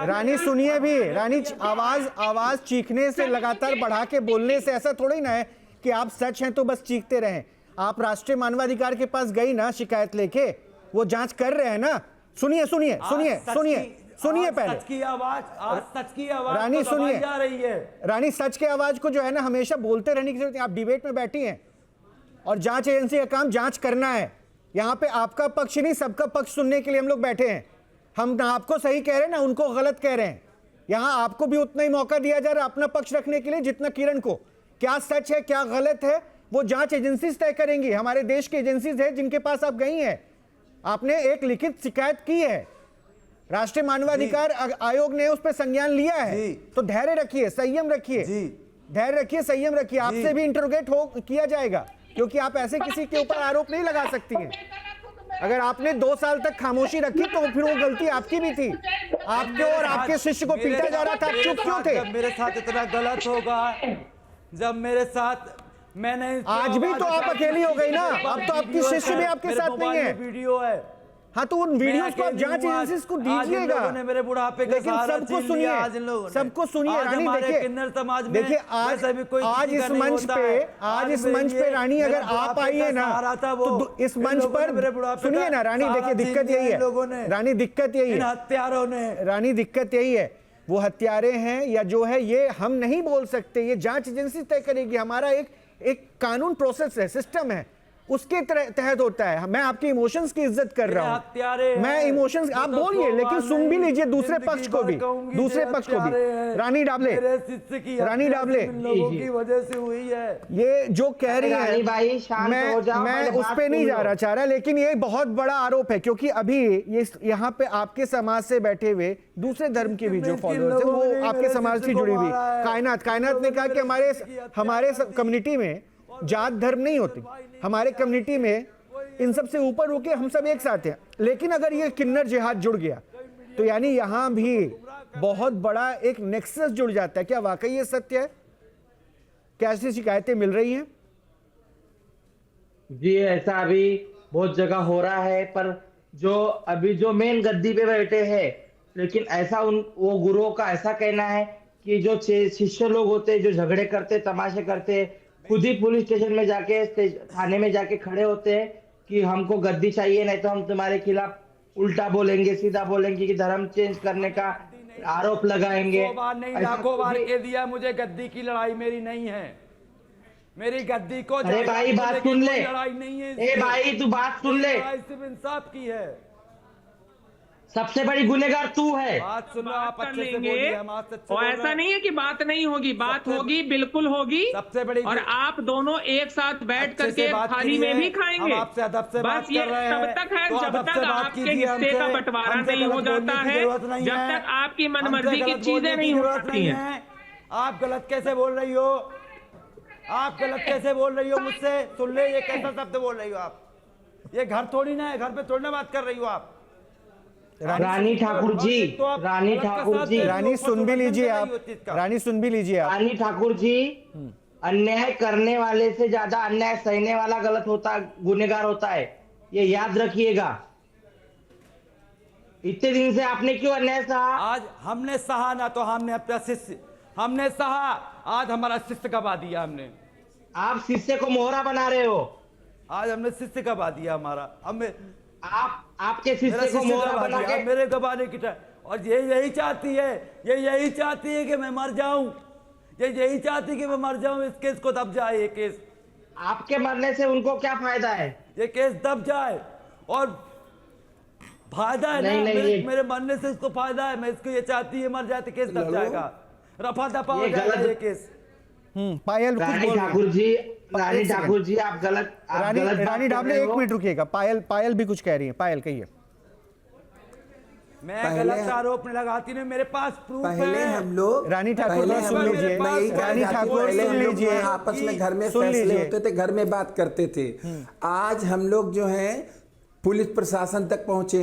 रानी सुनिए भी, रानी आवाज चीखने से लगातार बढ़ा के बोलने से ऐसा थोड़ी ना है कि आप सच हैं तो बस चीखते रहें। आप राष्ट्रीय मानवाधिकार के पास गई ना शिकायत लेके, वो जांच कर रहे हैं ना। सुनिए पहले सच की आवाज रानी तो सुनिए, दबाई जा रही है। रानी सच के आवाज को जो है ना हमेशा बोलते रहने की जरूरत नहीं। आप डिबेट में बैठी हैं और जांच एजेंसी का काम जांच करना है। यहाँ पे आपका पक्ष नहीं, सबका पक्ष सुनने के लिए हम लोग बैठे हैं। हम ना आपको सही कह रहे हैं ना उनको गलत कह रहे हैं। यहाँ आपको भी उतना ही मौका दिया जा रहा है अपना पक्ष रखने के लिए जितना किरण को। क्या सच है क्या गलत है वो जांच एजेंसी तय करेंगी। हमारे देश की एजेंसीज है जिनके पास आप गई हैं। आपने एक लिखित शिकायत की है, राष्ट्रीय मानवाधिकार आयोग ने उस पर संज्ञान लिया है, तो धैर्य रखिए, संयम रखिए, धैर्य रखिए, संयम रखिए। आपसे भी इंटरोगेट किया जाएगा, क्योंकि आप ऐसे किसी के ऊपर आरोप नहीं लगा सकती हैं। अगर आपने 2 साल तक खामोशी रखी तो फिर वो गलती आपकी भी थी। आपके और आपके शिष्य को पीटा जा रहा था, आप चुप क्यों थे? जब मेरे साथ इतना गलत होगा, जब मेरे साथ मैंने आज भी तो आप अकेली हो गई ना, अब तो आपकी शिष्य भी आपके साथ नहीं है। वीडियो है, हाँ तो उन वीडियोस को आप जांच एजेंसी को दीजिएगा। मेरे बुढ़ापे का लेकिन सहारा सबको छीन लिया आज इन सुनिए, लोगों ने। सबको सुनिए आज रानी। हमारे देखिए किन्नर समाज में देखिए वैसे भी कोई आज किसी इस का नहीं मंच होता पे, है। आज इस मेरे मंच लिए पे रानी अगर मेरा आप बुढ़ापे आइए का ना सहारा था वो। तो इस इन मंच लोगों ने मेरे पर बुढ़ापे सुनिए का ना रानी। सहारा देखिए दिक्कत छीन यही लिया इन लोगों ने। है रानी, दिक्कत यही इन है हत्यारों ने। रानी, दिक्कत यही है। वो हत्यारे हैं या जो है ये हम नहीं बोल सकते, ये जांच एजेंसी तय करेगी। हमारा एक कानून प्रोसेस है, सिस्टम है, उसके तहत होता है। मैं आपके इमोशंस की इज्जत कर रहा हूं। मैं इमोशंस आप बोलिए, लेकिन सुन भी लीजिए दूसरे पक्ष को भी, दूसरे पक्ष को भी। रानी डाबले, रानी डाबले, लोगों की वजह से हुई है। ये जो कह रही रानी भाई, है शांत हो जाओ, मैं पहले उस बात पे नहीं सुन जा लो। रहा चाह रहा, लेकिन ये बहुत बड़ा आरोप है, क्योंकि अभी ये यहाँ पे आपके समाज से बैठे हुए दूसरे धर्म के भी जो फॉलोअर्स हैं वो आपके समाज से जुड़ी हुई। कायनात ने कहा कि हमारे कम्युनिटी में जात धर्म नहीं होती, हमारे कम्युनिटी में इन सब से ऊपर होके हम सब एक साथ हैं। लेकिन अगर ये किन्नर जिहाद जुड़ गया तो यानी यहां भी बहुत बड़ा एक नेक्सस जुड़ जाता है। क्या वाकई ये सत्य है? क्या ऐसी शिकायतें मिल रही हैं? जी ऐसा अभी बहुत जगह हो रहा है, पर जो मेन गद्दी पे बैठे हैं, लेकिन ऐसा वो गुरुओं का ऐसा कहना है कि जो शिष्य लोग होते हैं, जो झगड़े करते, तमाशे करते, खुद ही पुलिस स्टेशन में जाके, थाने में जाके खड़े होते हैं कि हमको गद्दी चाहिए, नहीं तो हम तुम्हारे खिलाफ उल्टा बोलेंगे, सीधा बोलेंगे, कि धर्म चेंज करने का आरोप लगाएंगे। 100 बार नहीं, लाखों बार कह दिया मुझे गद्दी की लड़ाई मेरी नहीं है। मेरी गद्दी को अरे भाई बात सुन ले, लड़ाई नहीं है। ए भाई तू बात सुन ले, लड़ाई सिर्फ इंसाफ की है। सबसे बड़ी गुनहगार तू है। बात सुनो, आप कर अच्छे से लेंगे बोलिए, हम आज से अच्छे और बोल ऐसा रहे हैं। नहीं है कि बात नहीं होगी, बात सबसे- होगी, बिल्कुल होगी। सबसे बड़ी और आप दोनों एक साथ बैठ अच्छे करके से बात थाली में कीजिए। भी खाएंगे। हम आपसे अदब से बात बस ये कर रहे तब हैं, तक है तो जब अदब तक से बात आपके कीजिए हिस्से का हमसे। बंटवारा हमसे नहीं हो गलत बोलने जाता की है, जरूरत नहीं जब है। तक आपकी हमसे मनमर्जी की गलत चीजें बोलने नहीं हो जरूरत जाती नहीं हैं। है। आप गलत कैसे बोल रही हो? आप गलत कैसे बोल रही हो मुझसे? सुन ले, ये कैसा शब्द बोल रही हो आप? ये घर थोड़ी ना है, घर पे थोड़ी ना बात कर रही हो आप। रानी ठाकुर जी, तो आप रानी गलत का ठाकुर साथ जी, दे रही हो, रानी ऊपर सुन से भी उल्लंघन लीजिए कर रही आप, हो इस चीज का। रानी सुन भी लीजिए आप। रानी ठाकुर जी, अन्याय करने वाले से ज्यादा अन्याय सहने वाला गलत होता, गुनहगार होता है, ये याद रखिएगा। इतने दिन से आपने क्यों अन्याय सहा? आज हमने सहा ना, तो हमने अपना शिष्य हमने सहा, आज हमारा शिष्य गवा दिया हमने। आप शिष्य को मोहरा बना रहे हो। आज हमने शिष्य गवा दिया हमारा। हमें आपके मेरा शिष्य को शिष्य मोहरा गवा बना दिया, के मेरे गवाने की टाइम। और ये यही चाहती है, ये यही चाहती है कि मैं मर जाऊं, ये यही चाहती है कि मैं मर जाऊं, इस केस को दब जाए। ये केस, आपके मरने से उनको क्या फायदा है? ये केस दब जाए। और फायदा है ना, नहीं, मेरे मरने से इसको फायदा है। मैं इसको, ये चाहती है मर जाए तो केस दब जाएगा, रफा दफा हो ये जाएगा गलत- ये केस। पायल कुछ रानी बोल रही ठाकुर है। जी, रानी एक सेकंड। ठाकुर जी, आप गलत बात रानी कर डाबले रहे एक हो। मिनट रुकिएगा। पायल भी कुछ कह रही है। पायल कहिए। मैं पहले गलत हम- आरोप नहीं लगाती, नहीं, मेरे पास प्रूफ पहले है। हम लोग रानी ठाकुर पहले को हम सुन लोग- लीजिए। मैं यही कहना रानी चाहती हूँ, ठाकुर पहले सुन हम लोग लीजिए। आपस में घर में सुन फैसले लीजिए। होते थे, घर में बात करते थे। आज हम लोग जो है पुलिस प्रशासन तक पहुंचे,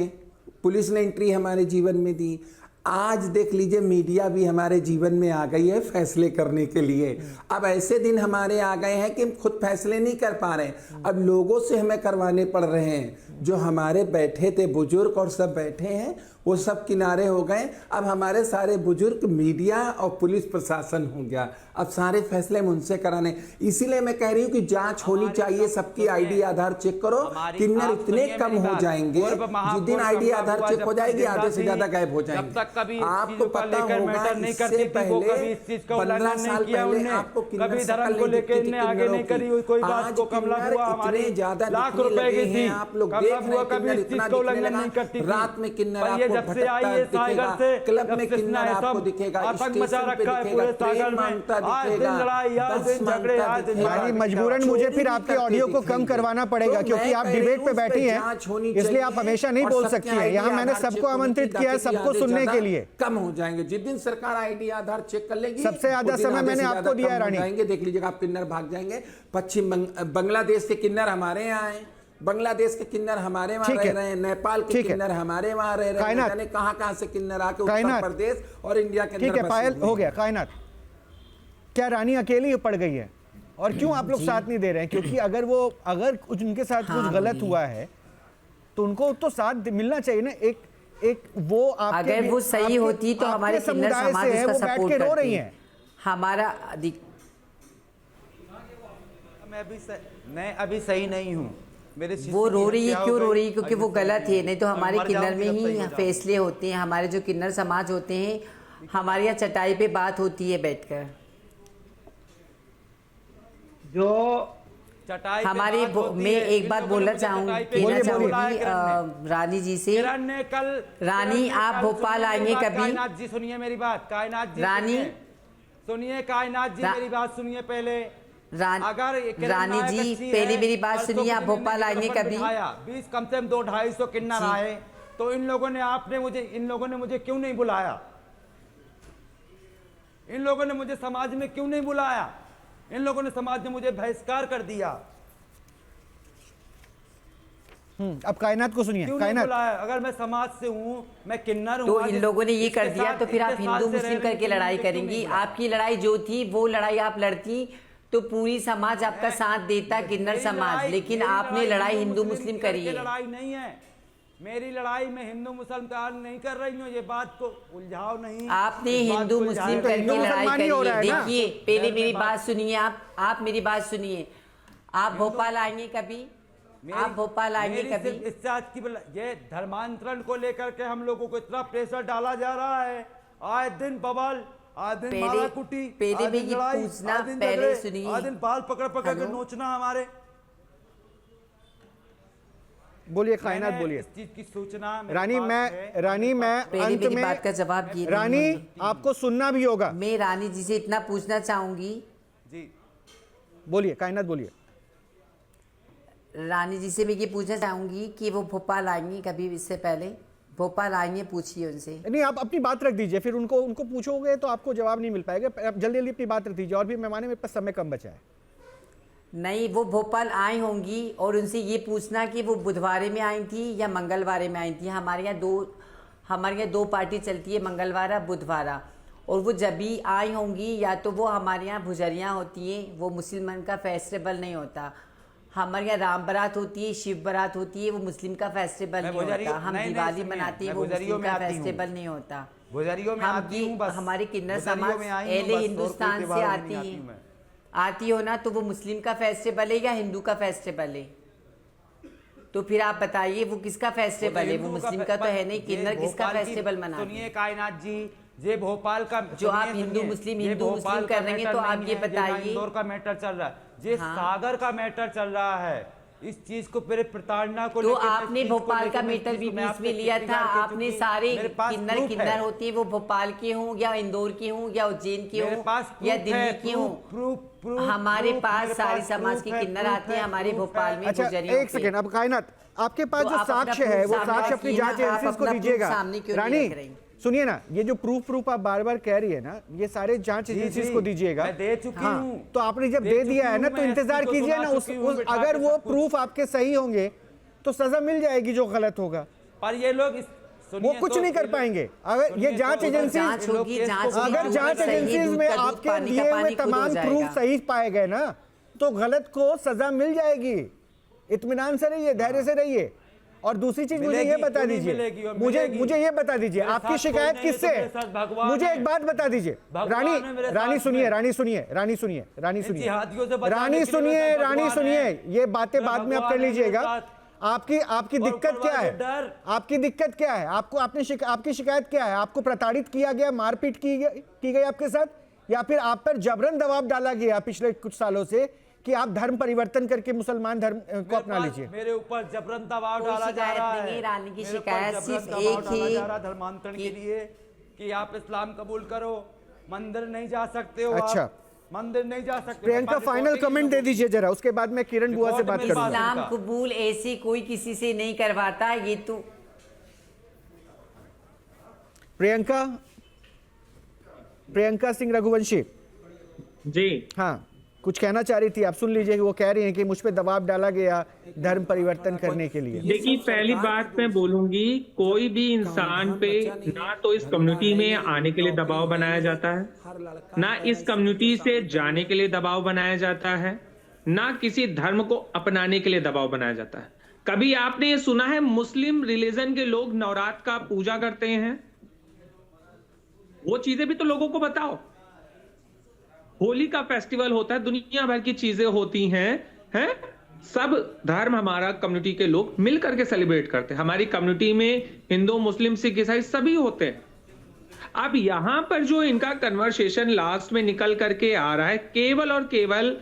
पुलिस ने एंट्री हमारे जीवन में दी। आज देख लीजिए मीडिया भी हमारे जीवन में आ गई है फैसले करने के लिए। अब ऐसे दिन हमारे आ गए हैं कि हम खुद फैसले नहीं कर पा रहे हैं, अब लोगों से हमें करवाने पड़ रहे हैं। जो हमारे बैठे थे बुजुर्ग और सब बैठे हैं, वो सब किनारे हो गए। अब हमारे सारे बुजुर्ग मीडिया और पुलिस प्रशासन हो गया, अब सारे फैसले हम उनसे कराने। इसीलिए मैं कह रही हूँ कि जांच होनी चाहिए, सबकी आईडी आधार चेक करो। किन्नर इतने कम हो जाएंगे, जिस दिन आईडी आधार चेक हो जाएगी आधे से ज्यादा गायब हो जाएंगे। आपको पता होगा इससे पहले 15 साल पहले आपको किन्नर कभी धर्म शकल को नहीं लेकर दिखती थी इनने आगे नहीं किन्नरों करी की। हुई कोई बात आज को कमला किन्नर हुआ हमारी इतने ज्यादा लाख दिखने रुपए लगे की थी, हैं, आप लोग कमला देख रहे हुआ हैं कभी किन्नर इस चीज इतना को दिखने उल्लंघन लगा। नहीं करती थी। रात में किन्नर पर ये आपको जब से आई भटकता है सागर दिखेगा, से, क्लब जब में से किन्नर इसने आपको सब दिखेगा, आतंक मचा स्टेशन पे रखा है दिखेगा, पूरे सागर ट्रेन में। मांगता आज दिन दिखेगा, लड़ाई, आज बस दिन झगड़े, मांगता आज दिन दिखेगा। यानी झगड़ा। मजबूरन मुझे चोरी फिर भी आपके करते ऑडियो को कम दिखेंगे। करवाना पड़ेगा, तो क्योंकि मैं आप कह रही डिबेट हूँ पे उस पे बैठी जांच होनी हैं, इसलिए आप चाहिए हमेशा नहीं और बोल सबके सकती हैं। ID यहाँ मैंने आधार सबको चेक होने आमंत्रित की किया है, ताकि सबको आधे सुनने ज्यादा के लिए। कम हो जाएंगे। जिस दिन सरकार आईडी आधार चेक कर लेगी, सबसे ज्यादा उस दिन समय आधे मैंने से आपको ज्यादा दिया है, कम हो रानी। जाएंगे। देख लीजिएगा, आप किन्नर भाग जाएंगे। पश्चिम बांग्लादेश के किन्नर हमारे यहाँ हैं, बांग्लादेश के किन्नर हमारे वहाँ ठीक है। रह रहे हैं, नेपाल के ठीक है। किन्नर हमारे वहाँ रह रहे हैं, कायनात। जाने कहाँ से किन्नर आके उत्तर कायनात। प्रदेश और इंडिया के ठीक अंदर है बसे पायल, हुए हो हैं। गया। कायनात, क्या रानी अकेली पड़ गई है? और क्यों आप लोग साथ नहीं दे रहे हैं? क्योंकि अगर कुछ उनके साथ कुछ गलत हुआ है तो उनको तो साथ मिलना चाहिए ना। एक वो आपके अगर वो सही होती तो आपके हमारे किन्नर समुदाय समाज से है, उसका वो बैठ सपोर्ट के रो करते रही हैं। हैं। हमारा मैं अभी सही नहीं हूँ। मेरे वो रो रही है, क्यों रो रही है? क्योंकि वो गलत है। नहीं तो हमारे मर किन्नर में जाऊंगी, अब सही ही हो फैसले होते हैं। हमारे जो किन्नर समाज होते हैं, हमारे यहाँ चटाई पे बात होती है बैठकर। जो चटाई पे हमारी बात होती मैं है, एक इन बात लोगों ने बोलना मुझे चटाई पे कहना बुलाया चाहूंगी किरण ने। रानी जी से। किरण ने कल रानी, किरण ने आप कल भोपाल सुनिए आएंगे मेरी बात, कभी? कायनात जी सुनिए मेरी बात, कायनात जी रानी? सुनिए कायनात जी मेरी बात सुनिए पहले। अगर ये किरण रानी नायक जी अच्छी पहले है, मेरी बात परसों सुनिए। आप किसी ने भोपाल आएंगे टेलीफोन कभी? बिठाया, 20 कम से कम 200-250 किन्नर जी। आए, तो इन लोगों ने मुझे क्यों नहीं बुलाया? इन लोगों ने मुझे समाज में क्यों नहीं बुलाया? इन लोगों ने समाज में मुझे बहिष्कार कर दिया। अब कायनात को सुनिए। क्यों नहीं कायनात, बुलाया? अगर मैं समाज से हूँ, मैं किन्नर हूँ, तो आज इन लोगों ने ये इसके कर दिया, साथ तो फिर आप इतने हिंदू साल से मुस्लिम रह रहे करके हैं, लड़ाई मुझे क्यों करेंगी। नहीं बुलाया? आपकी लड़ाई जो थी वो लड़ाई आप लड़ती तो पूरी समाज आपका साथ देता, किन्नर मेरी समाज। लड़ाई- लेकिन मेरी आपने लड़ाई हिंदू मुस्लिम की करी है। लड़ाई नहीं है मेरी लड़ाई में हिंदू मुस्लिम का नहीं कर रही हूँ। ये बात को उलझाओ नहीं। आपने इस बात हिंदू को मुस्लिम उलझाओ तो करके हिंदू लड़ाई मुसलमान ही करी हो रहा है। है ना? देखिए पहले घर मेरी में बात सुनिए। आप मेरी बात सुनिए। आप भोपाल आएंगे कभी? आप भोपाल आएंगे मेरी कभी? सिर्फ इस बात की ये धर्मांतरण को लेकर के हम लोगों को इतना प्रेशर डाला जा रहा है। आए दिन बवाल, आज दिन पहले- माराकुटी, पहले आज दिन भी ये लड़ाई, पूछना, आज दिन पहले झगड़े, सुनिए। आज दिन बाल पकड़ पकड़ के हेलो? नोचना हमारे। बोलिए कायनात, मैंने बोलिए। इस चीज की सूचना मेरे रानी पास है। रानी मैं पहले अंत मेरी में बात का जवाब ये रानी आपको सुनना भी होगा। मैं रानी जी से इतना पूछना चाहूंगी, जी बोलिए कायनात, बोलिए। रानी जी से मैं ये पूछना चाहूंगी कि वो भोपाल आएंगी कभी इससे पहले? भोपाल आएंगे, पूछिए उनसे। नहीं, आप अपनी बात रख दीजिए, फिर उनको उनको पूछोगे तो आपको जवाब नहीं मिल पाएगा। आप जल्दी जल्दी अपनी बात रख दीजिए, और भी मेहमान है, मेरे पास समय कम बचा है। नहीं, वो भोपाल आई होंगी और उनसे ये पूछना कि वो बुधवार में आई थी या मंगलवार में आई थी। हमारे यहाँ दो पार्टी चलती है, मंगलवार बुधवार, और वो जब भी आई होंगी या तो वो हमारे यहाँ भुजरियाँ होती हैं, वो मुसलमान का फेस्टिवल नहीं होता। हमारे यहाँ राम बारात होती है, शिव बारात होती है, वो मुस्लिम का फेस्टिवल नहीं होता। हम दिवाली मनाते हैं, वो मुस्लिम का फेस्टिवल नहीं होता। गुजरियों में हम आती हूँ बस। हमारे किन्नर गुजरियों समाज में आई हूँ पहले बस, और कोई हिंदुस्तान से त्योहार में आती नहीं आती है। हूँ मैं। आती हो ना तो वो मुस्लिम का फेस्टिवल है या हिंदू का फेस्टिवल है? तो फिर आप बताइए वो किसका फेस्टिवल है? वो मुस्लिम का तो है नहीं। किन्नर किसका फेस्टिवल मनाते हैं? सुनिए कायनात जी, ये भोपाल का जो आप हिंदू मुस्लिम कर रहे हैं, तो आप ये बताइए। इंदौर का मैटर चल रहा है, ये सागर का मैटर चल रहा है। इस चीज को फिर प्रताड़ना को तो लेके मैं आपने इस चीज को भोपाल लेके का मैं इस मीटर चीज भी को मैं बीच में आपसे लिया था। क्लियर कर आपने चुकी। सारे मेरे पास proof किन्नर है। होती है, वो भोपाल के हों या इंदौर के हों या उज्जैन के मेरे हों पास या proof दिल्ली है, के हों, proof, हमारे proof, पास मेरे सारे पास समाज proof के है, किन्नर proof आते हैं है, हमारे proof भोपाल है। में अच्छा, गुजरियों एक सेकेंड, अब कायनात आपके पास तो जो आप अपना साक्ष्य है वो proof साक्ष्य सामने अपनी रखिए ना, जांच आप एजेंसीज को अपना दीजिएगा। proof सामने क्यों नहीं रानी रख रही? सुनिए ना, ये जो प्रूफ आप बार बार कह रही है ना, ये सारे जांच एजेंसीज जी, को दीजिएगा। मैं दे चुकी हूँ। तो आपने जब दे दे चुकी दिया है ना, हूँ, तो मैं इंतजार एसपी को कीजिए सुना ना। चुकी हूँ, बिठा अगर के वो सब कुछ। प्रूफ आपके सही होंगे तो सजा मिल जाएगी जो गलत होगा। पर ये लोग वो कुछ नहीं कर पाएंगे। अगर ये जांच एजेंसीज, जांच होगी, जांच अगर होगी, जांच सही एजेंसीज दूध में का दूध, आपके पानी का दिए हुए पानी खुद हो तमाम जाएगा। प्रूफ सही पाए गए ना, तो गलत को सजा मिल जाएगी। इत्मीनान से रहिए, धैर्य से रहिए। और दूसरी चीज मुझे ये बता दीजिए, मुझे ये बता दीजिए, आपकी शिकायत किससे? मुझे एक बात बता दीजिए। रानी सुनिए, ये बातें बाद में आप कर लीजिएगा। आपकी दिक्कत क्या है? आपकी दिक्कत क्या है? आपकी शिकायत क्या है? आपको प्रताड़ित किया गया, मारपीट की गई आपके साथ, या फिर आप पर जबरन दबाव डाला गया पिछले कुछ सालों से कि आप धर्म परिवर्तन करके मुसलमान धर्म को अपना लीजिए? मेरे ऊपर जबरन दबाव कोई डाला जा शिकायत रहा नहीं है। है, रानी की मेरे ऊपर शिकायत जबरन सिर्फ दबाव एक डाला ही जा रहा है धर्मांतरण के लिए, कि आप इस्लाम कबूल करो, मंदिर नहीं जा सकते हो। अच्छा। आप मंदिर नहीं जा सकते। प्रियंका फाइनल कमेंट दे दीजिए जरा, उसके बाद मैं किरण बुआ से बात करूंगा। इस्लाम कबूल ऐसे कोई किसी से नहीं करवाता। ये तो प्रियंका सिंह रघुवंशी जी, हाँ, कुछ कहना चाह रही थी, आप सुन लीजिए। वो कह रही हैं कि मुझ पे दबाव डाला गया धर्म परिवर्तन करने के लिए। देखिए पहली बात मैं बोलूंगी, कोई भी इंसान पे ना तो इस कम्युनिटी में आने के लिए दबाव बनाया जाता है, ना इस कम्युनिटी से जाने के लिए दबाव बनाया जाता है, ना किसी धर्म को अपनाने के लिए दबाव बनाया जाता है। कभी आपने ये सुना है मुस्लिम रिलीजन के लोग नवरात्र का पूजा करते हैं? वो चीजें भी तो लोगों को बताओ। होली का फेस्टिवल होता है, दुनिया भर की चीजें होती हैं, सब धर्म हमारा कम्युनिटी के लोग मिल करके सेलिब्रेट करते हैं। हमारी कम्युनिटी में हिंदू, मुस्लिम, सिख, ईसाई सभी होते हैं। अब यहां पर जो इनका कन्वर्सेशन लास्ट में निकल करके आ रहा है, केवल और केवल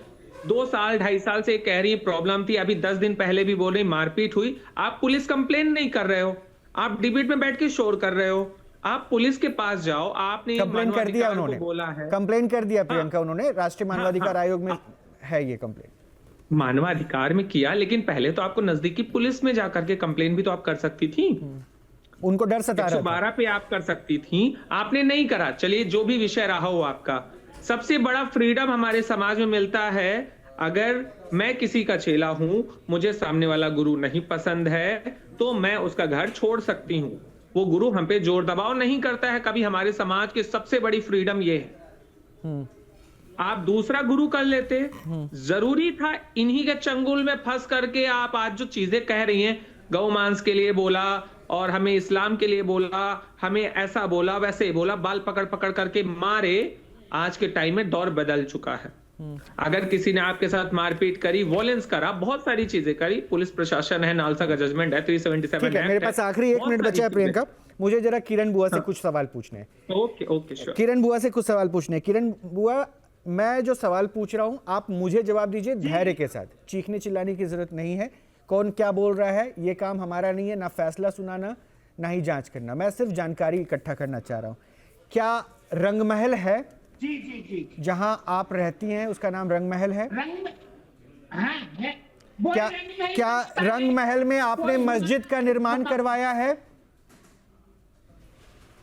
2 साल 2.5 साल से कह रही प्रॉब्लम थी, अभी 10 दिन पहले भी बोल रही मारपीट हुई। आप पुलिस कंप्लेन नहीं कर रहे हो, आप डिबेट में बैठ के शोर कर रहे हो। आप पुलिस के पास जाओ। आपने कंप्लेन कर दिया, मानवाधिकार को उन्होंने बोला है, कंप्लेन कर दिया प्रियंका, उन्होंने राष्ट्रीय मानवाधिकार आयोग में है ये कंप्लेन। मानवाधिकार में किया, लेकिन पहले तो आपको नजदीकी पुलिस में जाकर के कंप्लेन भी तो आप कर सकती थी। उनको डर सता रहा था। 112 पे आप कर सकती थी, आपने नहीं करा। चलिए जो भी विषय रहा हो आपका, सबसे बड़ा फ्रीडम हमारे समाज में मिलता है। अगर मैं किसी का चेला हूं, मुझे सामने वाला गुरु नहीं पसंद है, तो मैं उसका घर छोड़ सकती हूँ। वो गुरु हम पे जोर दबाव नहीं करता है कभी। हमारे समाज की सबसे बड़ी फ्रीडम ये है। आप दूसरा गुरु कर लेते, जरूरी था इन्हीं के चंगुल में फंस करके आप आज जो चीजें कह रही हैं, गौ मांस के लिए बोला और हमें इस्लाम के लिए बोला, हमें ऐसा बोला वैसे बोला, बाल पकड़ पकड़ करके मारे। आज के टाइम में दौर बदल चुका है। अगर किसी ने आपके साथ मारपीट करी, वॉयलेंस करा, बहुत सारी चीजें करी, पुलिस प्रशासन है, नालसा का जजमेंट है, 377 ठीक है, मेरे पास आखिरी 1 मिनट बचा है प्रियंका। मुझे जरा किरण बुआ से कुछ सवाल पूछने हैं। Okay sure. किरण बुआ से कुछ सवाल पूछने हैं। किरण बुआ, मैं जो सवाल पूछ रहा हूं आप मुझे जवाब दीजिए धैर्य के साथ, चीखने चिल्लाने की जरूरत नहीं है। कौन क्या बोल रहा है ये काम हमारा नहीं है, ना फैसला सुनाना ना ही जांच करना। मैं सिर्फ जानकारी इकट्ठा करना चाह रहा हूँ। क्या रंगमहल है जी जी जी जहां आप रहती हैं, उसका नाम रंगमहल है? रंग हाँ है। वो क्या रंगमहल क्या का है। रंगमहल में आपने वो- मस्जिद का निर्माण करवाया है?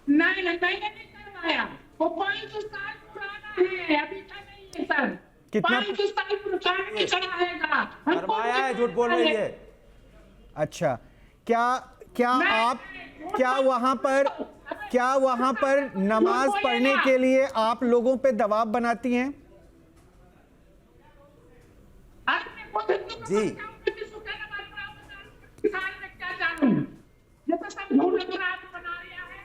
नहीं नहीं मैंने नहीं करवाया। वो 500 साल पुराना है, अभी का नहीं है सर। कितना- 500 साल पुराना नहीं चढ़ा रहेगा। फरमाया है, झूठ बोल रही है। अच्छा, क्या क्या नहीं, आप क्या वहां पर नमाज पढ़ने के लिए आप लोगों पे दबाव बनाती हैं? अरे वो हिंदू को जी। बताऊं कि विश्व का नंबर बताऊं, किसान में क्या जानूं? ये तो सब झूठ लेकर आप बना रहा है।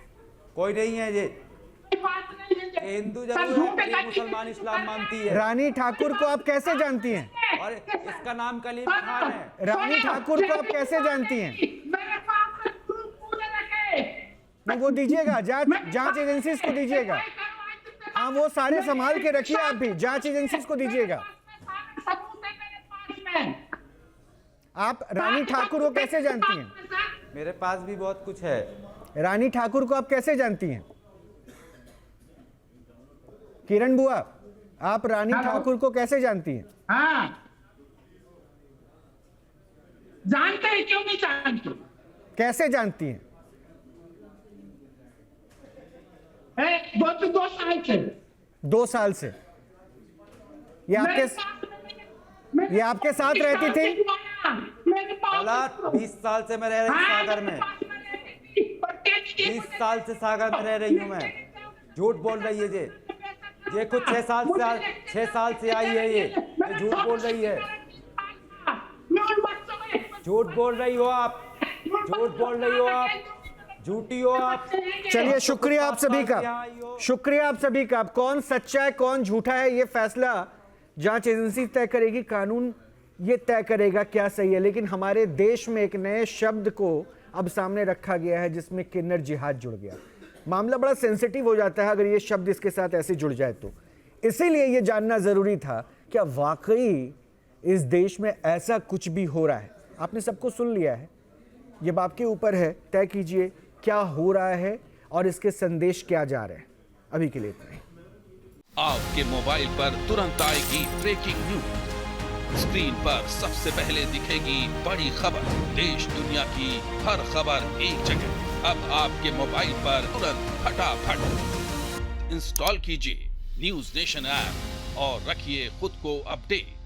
कोई नहीं है ये। कोई बात नहीं है ये। हिंदू सब जरूर झूठ है, का ये मुसलमान इस्लाम मानती है। रानी ठाकुर को आप कैसे जानती हैं? और इसका नाम कलीम खान है। रानी ठाकुर को आप कैसे जानती हैं? मेरे पास में प्रूफ पूरे रखे। नहीं, वो दीजिएगा, जांच एजेंसीज को दीजिएगा। हाँ, वो सारे संभाल के रखिए, आप भी जांच एजेंसीज को दीजिएगा। सबूत है मेरे पास में। आप रानी ठाकुर को कैसे जानती हैं? मेरे पास भी बहुत कुछ है। रानी ठाकुर को आप कैसे जानती हैं? किरण बुआ, आप रानी हेलो। ठाकुर को कैसे जानती हैं? हाँ जानते हैं, क्यों नहीं जानते? कैसे जानती हैं? वो तो 2 साल से 2 साल से ये आपके साथ रहती थी? गलत। 20 साल से मैं रह रही हूँ सागर में। 20 साल से सागर में रह रही हूँ मैं। झूठ बोल रही है ये कुछ 6 साल से आई है ये झूठ बोल रही है। झूठ बोल रही हो आप, झूठ बोल रही हो आप, झूठी हो आप। चलिए, शुक्रिया आप सभी का, शुक्रिया आप सभी का। अब कौन सच्चा है कौन झूठा है ये फैसला जांच एजेंसी तय करेगी, कानून ये तय करेगा क्या सही है। लेकिन हमारे देश में एक नए शब्द को अब सामने रखा गया है जिसमें किन्नर जिहाद जुड़ गया। मामला बड़ा सेंसिटिव हो जाता है अगर ये शब्द इसके साथ ऐसे जुड़ जाए तो। इसीलिए ये जानना जरूरी था क्या वाकई इस देश में ऐसा कुछ भी हो रहा है। आपने सबको सुन लिया है, ये बाप के ऊपर है, तय कीजिए क्या हो रहा है और इसके संदेश क्या जा रहे हैं। अभी के लिए इतना ही। आपके मोबाइल पर तुरंत आएगी ब्रेकिंग न्यूज। स्क्रीन पर सबसे पहले दिखेगी बड़ी खबर। देश दुनिया की हर खबर एक जगह। अब आपके मोबाइल पर तुरंत फटाफट इंस्टॉल कीजिए न्यूज नेशन ऐप और रखिए खुद को अपडेट।